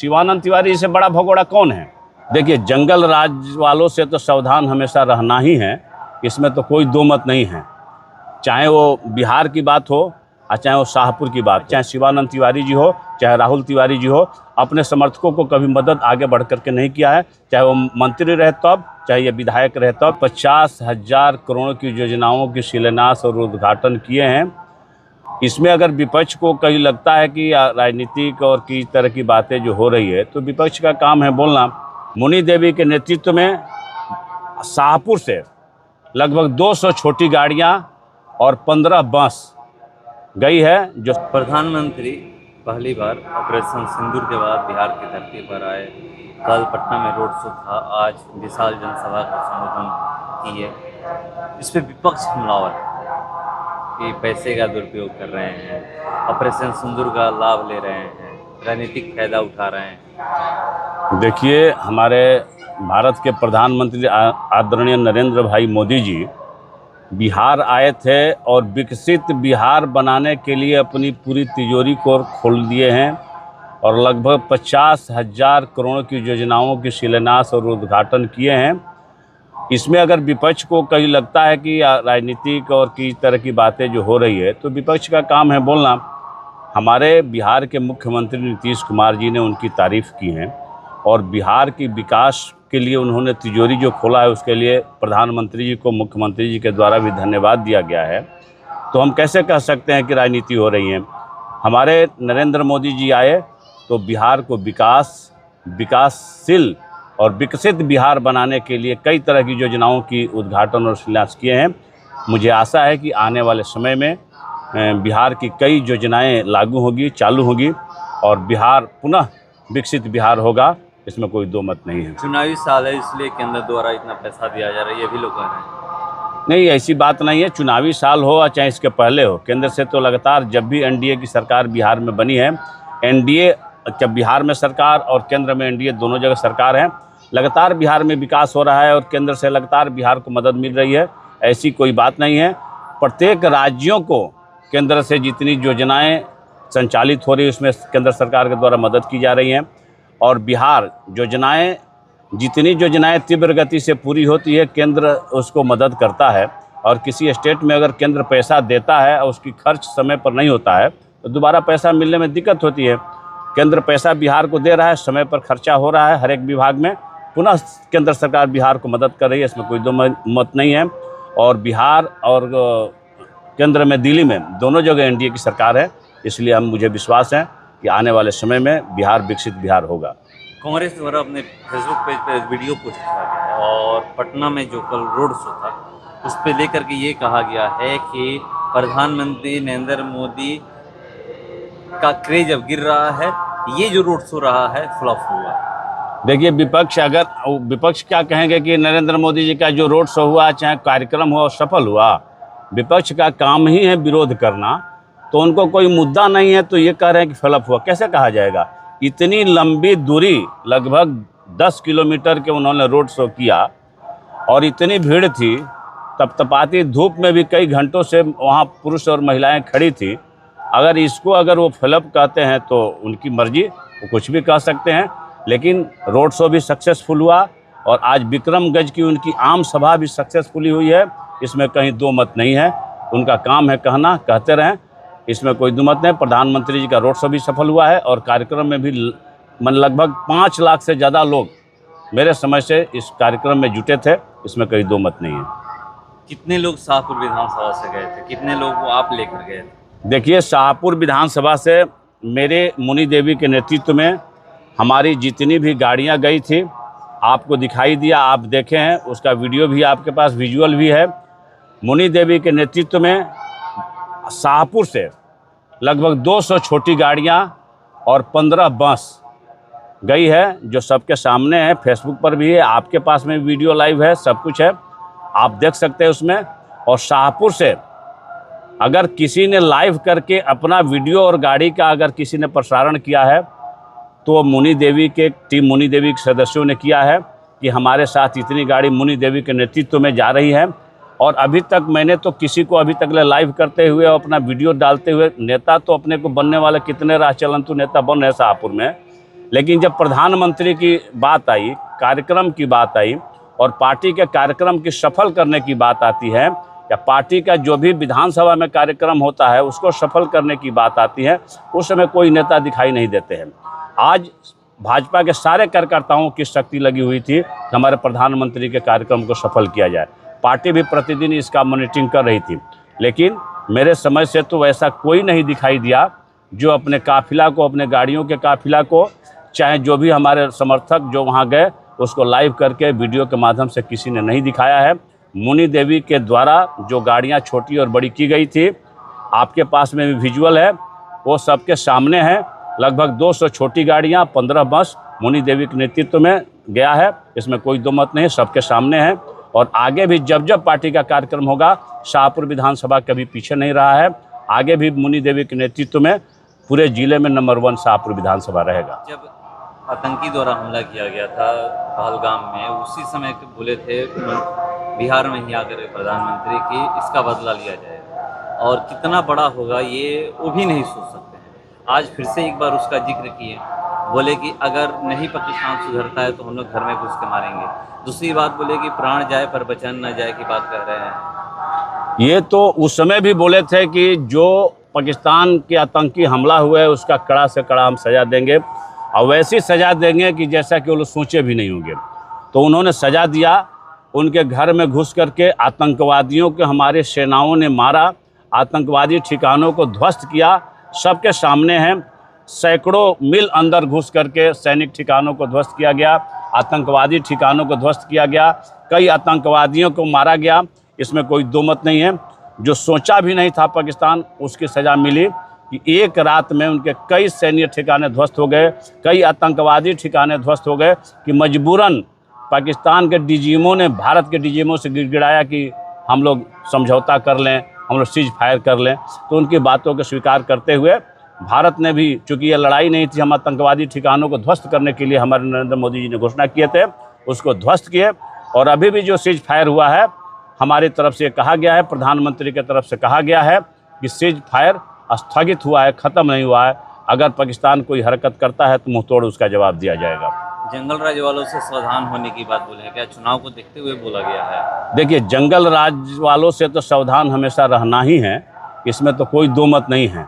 शिवानंद तिवारी से बड़ा भगोड़ा कौन है? देखिए, जंगल राज वालों से तो सावधान हमेशा रहना ही है, इसमें तो कोई दो मत नहीं है। चाहे वो बिहार की बात हो और चाहे वो शाहपुर की बात, चाहे शिवानंद तिवारी जी हो, चाहे राहुल तिवारी जी हो, अपने समर्थकों को कभी मदद आगे बढ़ करके नहीं किया है। चाहे वो मंत्री रहे तब, चाहे ये विधायक रहे तब। 50,000 करोड़ की योजनाओं की शिलान्यास और उद्घाटन किए हैं। इसमें अगर विपक्ष को कहीं लगता है कि राजनीतिक और किस तरह की बातें जो हो रही है, तो विपक्ष का काम है बोलना। मुनि देवी के नेतृत्व में शाहपुर से लगभग 200 छोटी गाड़ियां और 15 बस गई है। जो प्रधानमंत्री पहली बार ऑपरेशन सिंदूर के बाद बिहार की धरती पर आए। कल पटना में रोड शो था, आज विशाल जनसभा को संबोधन किए। इस पर विपक्ष हमलावर कि पैसे का दुरुपयोग कर रहे हैं, ऑपरेशन सिंदूर का लाभ ले रहे हैं, राजनीतिक फायदा उठा रहे हैं। देखिए, हमारे भारत के प्रधानमंत्री आदरणीय नरेंद्र भाई मोदी जी बिहार आए थे और विकसित बिहार बनाने के लिए अपनी पूरी तिजोरी को खोल दिए हैं और लगभग 50,000 करोड़ की योजनाओं की शिलान्यास और उद्घाटन किए हैं। इसमें अगर विपक्ष को कहीं लगता है कि राजनीतिक और किस तरह की बातें जो हो रही है, तो विपक्ष का काम है बोलना। हमारे बिहार के मुख्यमंत्री नीतीश कुमार जी ने उनकी तारीफ़ की है और बिहार की विकास के लिए उन्होंने तिजोरी जो खोला है, उसके लिए प्रधानमंत्री जी को मुख्यमंत्री जी के द्वारा भी धन्यवाद दिया गया है। तो हम कैसे कह सकते हैं कि राजनीति हो रही है? हमारे नरेंद्र मोदी जी आए तो बिहार को विकासशील और विकसित बिहार बनाने के लिए कई तरह की योजनाओं की उद्घाटन और शिलान्यास किए हैं। मुझे आशा है कि आने वाले समय में बिहार की कई योजनाएं लागू होगी, चालू होगी और बिहार पुनः विकसित बिहार होगा, इसमें कोई दो मत नहीं है। चुनावी साल है, इसलिए केंद्र द्वारा इतना पैसा दिया जा रहा है, ये भी लोग कह रहे हैं। नहीं, ऐसी बात नहीं है। चुनावी साल हो या चाहे इसके पहले हो, केंद्र से तो लगातार जब भी एनडीए की सरकार बिहार में बनी है, एनडीए जब बिहार में सरकार और केंद्र में एनडीए दोनों जगह सरकार है, लगातार बिहार में विकास हो रहा है और केंद्र से लगातार बिहार को मदद मिल रही है। ऐसी कोई बात नहीं है। प्रत्येक राज्यों को केंद्र से जितनी योजनाएं संचालित हो रही है, उसमें केंद्र सरकार के द्वारा मदद की जा रही हैं और बिहार जितनी योजनाएं तीव्र गति से पूरी होती है, केंद्र उसको मदद करता है। और किसी स्टेट में अगर केंद्र पैसा देता है और उसकी खर्च समय पर नहीं होता है, तो दोबारा पैसा मिलने में दिक्कत होती है। केंद्र पैसा बिहार को दे रहा है, समय पर खर्चा हो रहा है हर एक विभाग में, पुनः केंद्र सरकार बिहार को मदद कर रही है, इसमें कोई दो मत नहीं है। और बिहार और केंद्र में, दिल्ली में, दोनों जगह एनडीए की सरकार है, इसलिए मुझे विश्वास है कि आने वाले समय में बिहार विकसित बिहार होगा। कांग्रेस द्वारा अपने फेसबुक पेज पे वीडियो पोस्ट किया गया है और पटना में जो कल रोड शो था, उस पे लेकर के ये कहा गया है कि प्रधानमंत्री नरेंद्र मोदी का क्रेज अब गिर रहा है, ये जो रोड शो रहा है फ्लॉप हुआ। देखिए, विपक्ष क्या कहेंगे कि नरेंद्र मोदी जी का जो रोड शो हुआ, चाहे कार्यक्रम हुआ, सफल हुआ। विपक्ष का काम ही है विरोध करना, तो उनको कोई मुद्दा नहीं है तो ये कह रहे हैं कि फ्लॉप हुआ, कैसे कहा जाएगा? इतनी लंबी दूरी, लगभग 10 किलोमीटर के उन्होंने रोड शो किया और इतनी भीड़ थी, तपतपाती धूप में भी कई घंटों से वहाँ पुरुष और महिलाएं खड़ी थी। अगर वो फ्लॉप कहते हैं तो उनकी मर्जी, वो कुछ भी कह सकते हैं, लेकिन रोड शो भी सक्सेसफुल हुआ और आज विक्रमगंज की उनकी आम सभा भी सक्सेसफुली हुई है। इसमें कहीं दो मत नहीं है। उनका काम है कहना, कहते रहें, इसमें कोई दो मत नहीं। प्रधानमंत्री जी का रोड शो भी सफल हुआ है और कार्यक्रम में भी लगभग 5 लाख से ज़्यादा लोग मेरे समय से इस कार्यक्रम में जुटे थे, इसमें कहीं दो मत नहीं है। कितने लोग शाहपुर विधानसभा से गए थे, कितने लोग वो आप लेकर गए थे? देखिए, शाहपुर विधानसभा से मेरे मुनि देवी के नेतृत्व में हमारी जितनी भी गाड़ियां गई थी, आपको दिखाई दिया, आप देखे हैं, उसका वीडियो भी आपके पास, विजुअल भी है। मुनि देवी के नेतृत्व में शाहपुर से लगभग 200 छोटी गाड़ियां और 15 बस गई है, जो सबके सामने है, फेसबुक पर भी है, आपके पास में वीडियो लाइव है, सब कुछ है, आप देख सकते हैं उसमें। और शाहपुर से अगर किसी ने लाइव करके अपना वीडियो और गाड़ी का अगर किसी ने प्रसारण किया है, तो मुनि देवी के टीम, मुनि देवी के सदस्यों ने किया है कि हमारे साथ इतनी गाड़ी मुनि देवी के नेतृत्व में जा रही है। और अभी तक मैंने तो किसी को अभी तक लाइव करते हुए और अपना वीडियो डालते हुए, नेता तो अपने को बनने वाले कितने राह चलंतु नेता बन रहे शाहपुर में, लेकिन जब प्रधानमंत्री की बात आई, कार्यक्रम की बात आई और पार्टी के कार्यक्रम की सफल करने की बात आती है, या पार्टी का जो भी विधानसभा में कार्यक्रम होता है उसको सफल करने की बात आती है, उस समय कोई नेता दिखाई नहीं देते हैं। आज भाजपा के सारे कार्यकर्ताओं की शक्ति लगी हुई थी कि हमारे प्रधानमंत्री के कार्यक्रम को सफल किया जाए। पार्टी भी प्रतिदिन इसका मॉनिटरिंग कर रही थी, लेकिन मेरे समझ से तो वैसा कोई नहीं दिखाई दिया जो अपने काफिला को, अपने गाड़ियों के काफिला को, चाहे जो भी हमारे समर्थक जो वहाँ गए उसको लाइव करके वीडियो के माध्यम से किसी ने नहीं दिखाया है। मुनि देवी के द्वारा जो गाड़ियाँ छोटी और बड़ी की गई थी, आपके पास में भी विजुअल है, वो सबके सामने है। लगभग 200 छोटी गाड़ियाँ, 15 बस मुनि देवी के नेतृत्व में गया है, इसमें कोई दो मत नहीं, सबके सामने है। और आगे भी जब जब पार्टी का कार्यक्रम होगा, शाहपुर विधानसभा कभी पीछे नहीं रहा है, आगे भी मुनि देवी के नेतृत्व में पूरे जिले में नंबर 1 शाहपुर विधानसभा रहेगा। जब आतंकी द्वारा हमला किया गया था पहलगाम में, उसी समय बोले थे बिहार में ही आकर प्रधानमंत्री की इसका बदला लिया जाएगा, और कितना बड़ा होगा ये वो भी नहीं सोच सकते हैं। आज फिर से एक बार उसका जिक्र किए, बोले कि अगर नहीं पाकिस्तान सुधरता है तो हम लोग घर में घुस के मारेंगे। दूसरी बात बोले कि प्राण जाए पर बचन न जाए की बात कह रहे हैं। ये तो उस समय भी बोले थे कि जो पाकिस्तान के आतंकी हमला हुआ है उसका कड़ा से कड़ा हम सज़ा देंगे, और वैसी सज़ा देंगे कि जैसा कि वो लोग सोचे भी नहीं होंगे। तो उन्होंने सज़ा दिया, उनके घर में घुस करके आतंकवादियों को हमारे सेनाओं ने मारा, आतंकवादी ठिकानों को ध्वस्त किया, सबके सामने हैं। सैकड़ों मील अंदर घुस करके सैनिक ठिकानों को ध्वस्त किया गया, आतंकवादी ठिकानों को ध्वस्त किया गया, कई आतंकवादियों को मारा गया, इसमें कोई दो मत नहीं है। जो सोचा भी नहीं था पाकिस्तान, उसकी सज़ा मिली कि एक रात में उनके कई सैन्य ठिकाने ध्वस्त हो गए, कई आतंकवादी ठिकाने ध्वस्त हो गए कि मजबूरन पाकिस्तान के डीजीएमओ ने भारत के डीजीएमओ से गिड़गिड़ाया कि हम लोग समझौता कर लें, हम लोग सीज फायर कर लें। तो उनकी बातों को स्वीकार करते हुए भारत ने भी, चूँकि ये लड़ाई नहीं थी, हम आतंकवादी ठिकानों को ध्वस्त करने के लिए हमारे नरेंद्र मोदी जी ने घोषणा किए थे, उसको ध्वस्त किए। और अभी भी जो सीज फायर हुआ है, हमारी तरफ से कहा गया है, प्रधानमंत्री की तरफ से कहा गया है कि सीज फायर स्थगित हुआ है, ख़त्म नहीं हुआ है। अगर पाकिस्तान कोई हरकत करता है तो मुँह तोड़ उसका जवाब दिया जाएगा। जंगल राज वालों से सावधान होने की बात बोले हैं, क्या चुनाव को देखते हुए बोला गया है? देखिए, जंगल राज वालों से तो सावधान हमेशा रहना ही है, इसमें तो कोई दो मत नहीं है।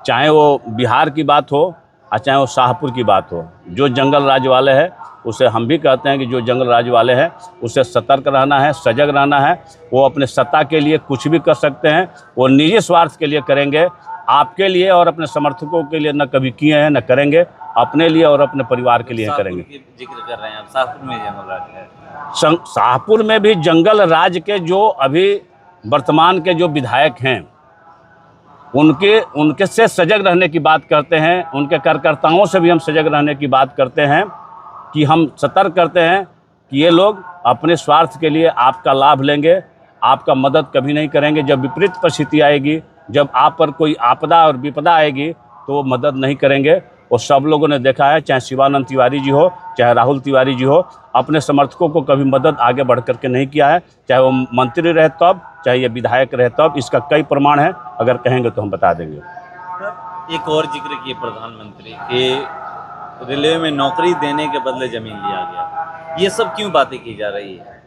चाहे वो बिहार की बात हो और चाहे वो शाहपुर की बात हो, जो जंगल राज वाले हैं उसे हम भी कहते हैं कि जो जंगल राज वाले हैं उसे सतर्क रहना है, सजग रहना है। वो अपने सत्ता के लिए कुछ भी कर सकते हैं, वो निजी स्वार्थ के लिए करेंगे, आपके लिए और अपने समर्थकों के लिए न कभी किए हैं न करेंगे, अपने लिए और अपने परिवार के लिए करेंगे। जिक्र कर रहे हैं आप, शाहपुर में जंगल राज है। शाहपुर में भी जंगल राज के जो अभी वर्तमान के जो विधायक हैं, उनके से सजग रहने की बात करते हैं, उनके कार्यकर्ताओं से भी हम सजग रहने की बात करते हैं कि हम सतर्क करते हैं कि ये लोग अपने स्वार्थ के लिए आपका लाभ लेंगे, आपका मदद कभी नहीं करेंगे। जब विपरीत परिस्थिति आएगी, जब आप पर कोई आपदा और विपदा आएगी तो वो मदद नहीं करेंगे। और सब लोगों ने देखा है, चाहे शिवानंद तिवारी जी हो, चाहे राहुल तिवारी जी हो, अपने समर्थकों को कभी मदद आगे बढ़ करके नहीं किया है, चाहे वो मंत्री रहे तब, चाहे ये विधायक रहे तब। इसका कई प्रमाण है, अगर कहेंगे तो हम बता देंगे। एक और जिक्र किए प्रधानमंत्री के, रेलवे में नौकरी देने के बदले जमीन लिया गया, ये सब क्यों बातें की जा रही है?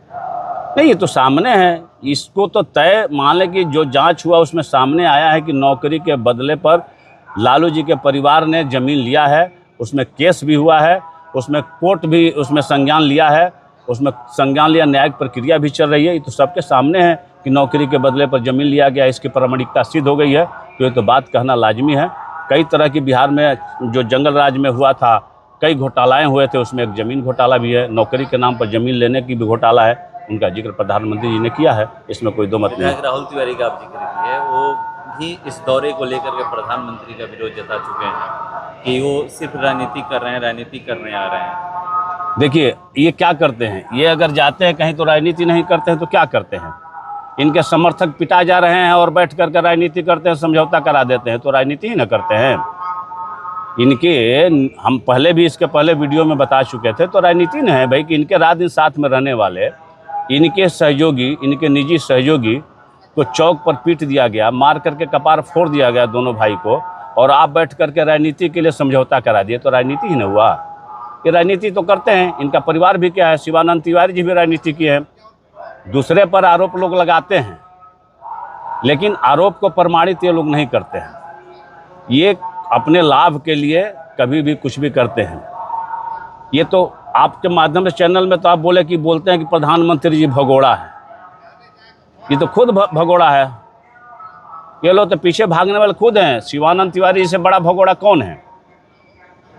नहीं, ये तो सामने है, इसको तो तय मान लें कि जो जांच हुआ उसमें सामने आया है कि नौकरी के बदले पर लालू जी के परिवार ने ज़मीन लिया है, उसमें केस भी हुआ है, उसमें कोर्ट भी उसमें संज्ञान लिया है, उसमें संज्ञान लिया, न्यायिक प्रक्रिया भी चल रही है। ये तो सबके सामने है कि नौकरी के बदले पर ज़मीन लिया गया, इसकी प्रामाणिकता सिद्ध हो गई है, तो ये तो बात कहना लाजमी है। कई तरह की बिहार में जो जंगल राज में हुआ था, कई घोटालाएँ हुए थे, उसमें एक ज़मीन घोटाला भी है, नौकरी के नाम पर ज़मीन लेने की भी घोटाला है, उनका जिक्र प्रधानमंत्री जी ने किया है, इसमें कोई दो मत नहीं। राहुल तिवारी का आप जिक्र किए, वो भी इस दौरे को लेकर के प्रधानमंत्री का विरोध जता चुके हैं कि वो सिर्फ राजनीति कर रहे हैं, राजनीति करने आ रहे हैं। देखिए, ये क्या करते हैं, ये अगर जाते हैं कहीं तो राजनीति नहीं करते हैं तो क्या करते हैं? इनके समर्थक पिटा जा रहे हैं और बैठ करके राजनीति करते हैं, समझौता करा देते हैं, तो राजनीति ही ना करते हैं इनके। हम पहले भी इसके पहले वीडियो में बता चुके थे, तो राजनीति न है भाई कि इनके रात दिन साथ में रहने वाले इनके सहयोगी, इनके निजी सहयोगी को चौक पर पीट दिया गया, मार करके कपार फोड़ दिया गया दोनों भाई को, और आप बैठ करके राजनीति के लिए समझौता करा दिए, तो राजनीति ही न हुआ। ये राजनीति तो करते हैं, इनका परिवार भी क्या है, शिवानंद तिवारी जी भी राजनीति की है। दूसरे पर आरोप लोग लगाते हैं, लेकिन आरोप को प्रमाणित ये लोग नहीं करते हैं। ये अपने लाभ के लिए कभी भी कुछ भी करते हैं। ये तो आपके माध्यम से चैनल में तो आप बोलते हैं कि प्रधानमंत्री जी भगोड़ा है। ये तो खुद भगोड़ा है। ये लोग तो पीछे भागने वाले खुद हैं। शिवानंद तिवारी जी से बड़ा भगोड़ा कौन है?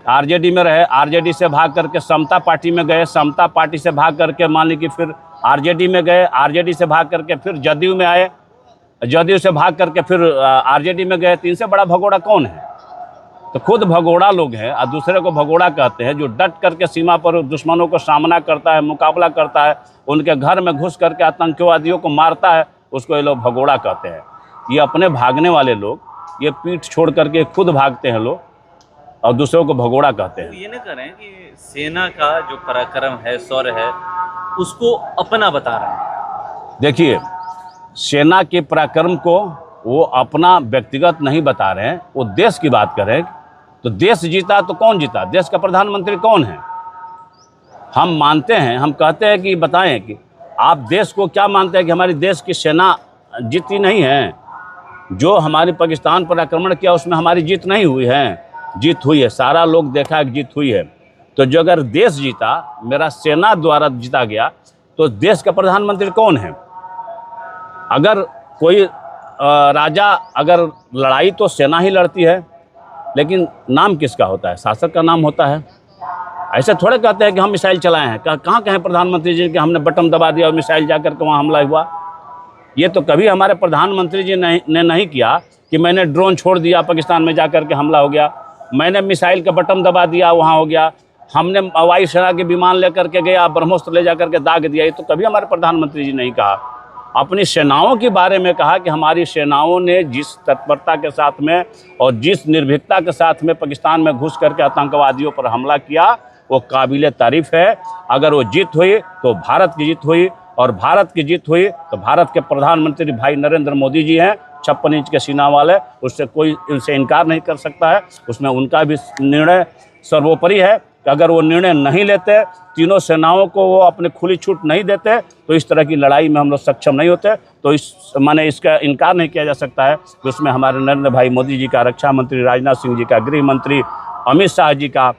आरजेडी में रहे, आरजेडी से भाग करके समता पार्टी में गए, समता पार्टी से भाग करके मान ली कि फिर आरजेडी में गए, आरजेडी से भाग करके फिर जदयू में आए, जदयू से भाग करके फिर आरजेडी में गए। तो इनसे बड़ा भगोड़ा कौन है? तो खुद भगोड़ा लोग हैं और दूसरे को भगोड़ा कहते हैं। जो डट करके सीमा पर दुश्मनों को सामना करता है, मुकाबला करता है, उनके घर में घुस करके आतंकवादियों को मारता है, उसको ये लोग भगोड़ा कहते हैं। ये अपने भागने वाले लोग, ये पीठ छोड़ करके खुद भागते हैं लोग और दूसरों को भगोड़ा कहते हैं। ये न करें कि सेना का जो पराक्रम है, शौर्य है, उसको अपना बता रहे हैं। देखिए, सेना के पराक्रम को वो अपना व्यक्तिगत नहीं बता रहे हैं, वो देश की बात करें। तो देश जीता तो कौन जीता? देश का प्रधानमंत्री कौन है? हम मानते हैं, हम कहते हैं कि बताएं कि आप देश को क्या मानते हैं कि हमारी देश की सेना जीती नहीं है? जो हमारी पाकिस्तान पर आक्रमण किया उसमें हमारी जीत नहीं हुई है? जीत हुई है, सारा लोग देखा कि जीत हुई है। तो जो अगर देश जीता, मेरा सेना द्वारा जीता गया, तो देश का प्रधानमंत्री कौन है? अगर कोई राजा अगर लड़ाई तो सेना ही लड़ती है, लेकिन नाम किसका होता है? शासक का नाम होता है। ऐसे थोड़े कहते हैं कि हम मिसाइल चलाए हैं। कहाँ कहें प्रधानमंत्री जी कि हमने बटन दबा दिया और मिसाइल जा कर के वहाँ हमला हुआ? ये तो कभी हमारे प्रधानमंत्री जी ने नहीं किया कि मैंने ड्रोन छोड़ दिया, पाकिस्तान में जा कर के हमला हो गया, मैंने मिसाइल का बटन दबा दिया, वहाँ हो गया, हमने वायुसेना के विमान लेकर के गया, ब्रह्मोस्त्र ले जा कर के दाग दिया। ये तो कभी हमारे प्रधानमंत्री जी नहीं कहा। अपनी सेनाओं के बारे में कहा कि हमारी सेनाओं ने जिस तत्परता के साथ में और जिस निर्भीकता के साथ में पाकिस्तान में घुस करके आतंकवादियों पर हमला किया, वो काबिले तारीफ़ है। अगर वो जीत हुई तो भारत की जीत हुई, और भारत की जीत हुई तो भारत के प्रधानमंत्री भाई नरेंद्र मोदी जी हैं, 56 इंच के सीना वाले, उससे कोई इनसे इनकार नहीं कर सकता है। उसमें उनका भी निर्णय सर्वोपरि है कि अगर वो निर्णय नहीं लेते, तीनों सेनाओं को वो अपनी खुली छूट नहीं देते, तो इस तरह की लड़ाई में हम लोग सक्षम नहीं होते। तो इसका इनकार नहीं किया जा सकता है कि उसमें हमारे नरेंद्र भाई मोदी जी का, रक्षा मंत्री राजनाथ सिंह जी का, गृह मंत्री अमित शाह जी का,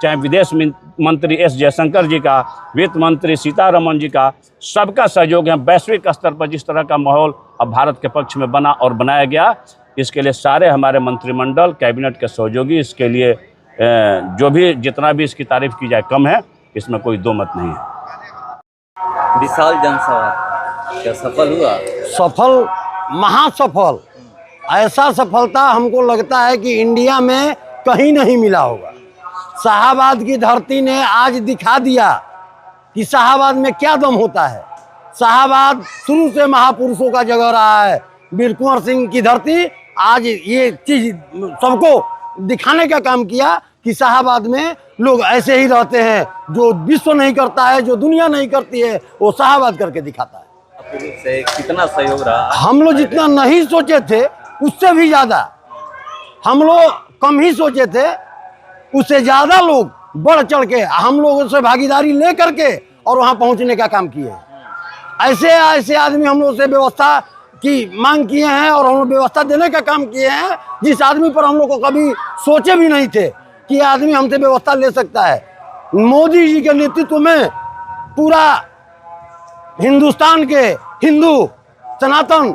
चाहे विदेश मंत्री एस जयशंकर जी का, वित्त मंत्री सीतारमण जी का, सबका सहयोग है। वैश्विक स्तर पर जिस तरह का माहौल अब भारत के पक्ष में बना और बनाया गया, इसके लिए सारे हमारे मंत्रिमंडल, कैबिनेट के सहयोगी, इसके लिए जो भी जितना भी इसकी तारीफ की जाए कम है, इसमें कोई दो मत नहीं है। विशाल जनसभा क्या सफल हुआ? सफल, महासफल। ऐसा सफलता हमको लगता है कि इंडिया में कहीं नहीं मिला होगा। शाहाबाद की धरती ने आज दिखा दिया कि शाहाबाद में क्या दम होता है। शाहाबाद शुरू से महापुरुषों का जगह रहा है। वीर कुंवर सिंह की धरती आज ये चीज सबको दिखाने का काम किया कि शाहाबाद में लोग ऐसे ही रहते हैं। जो विश्व नहीं करता है, जो दुनिया नहीं करती है, वो शाहाबाद करके दिखाता है। से कितना सहयोग रहा? हम लोग जितना नहीं सोचे थे उससे भी ज़्यादा, हम लोग कम ही सोचे थे, उससे ज़्यादा लोग बढ़ चढ़ के हम लोगों से भागीदारी ले करके और वहाँ पहुँचने का काम किए। ऐसे ऐसे आदमी हम लोग से व्यवस्था की मांग किए हैं और हम लोग व्यवस्था देने का काम किए हैं, जिस आदमी पर हम लोग को कभी सोचे भी नहीं थे कि आदमी हमसे व्यवस्था ले सकता है। मोदी जी के नेतृत्व में पूरा हिंदुस्तान के हिंदू, सनातन,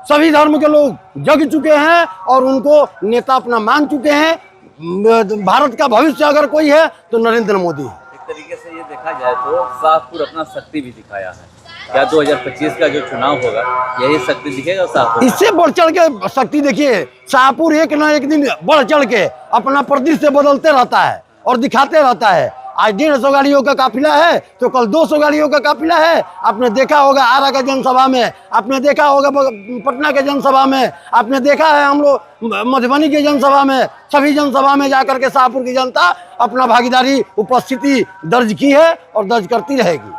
सभी धर्म के लोग जग चुके हैं और उनको नेता अपना मान चुके हैं। भारत का भविष्य अगर कोई है तो नरेंद्र मोदी है। एक तरीके से ये देखा जाए तो शाहपुर अपना शक्ति भी दिखाया है। क्या 2025 का जो चुनाव होगा यही शक्ति दिखेगा शाहपुर? इससे बढ़ चढ़ के शक्ति देखिए, शाहपुर एक ना एक दिन बढ़ चढ़ के अपना प्रदृश्य बदलते रहता है और दिखाते रहता है। आज 150 गाड़ियों का काफिला है तो कल 200 गाड़ियों का काफिला है। आपने देखा होगा आरा का जनसभा में, आपने देखा होगा पटना के जनसभा में, आपने देखा है हम लोग मधुबनी के जनसभा में। सभी जनसभा में जाकर के शाहपुर की जनता अपना भागीदारी, उपस्थिति दर्ज की है और दर्ज करती रहेगी।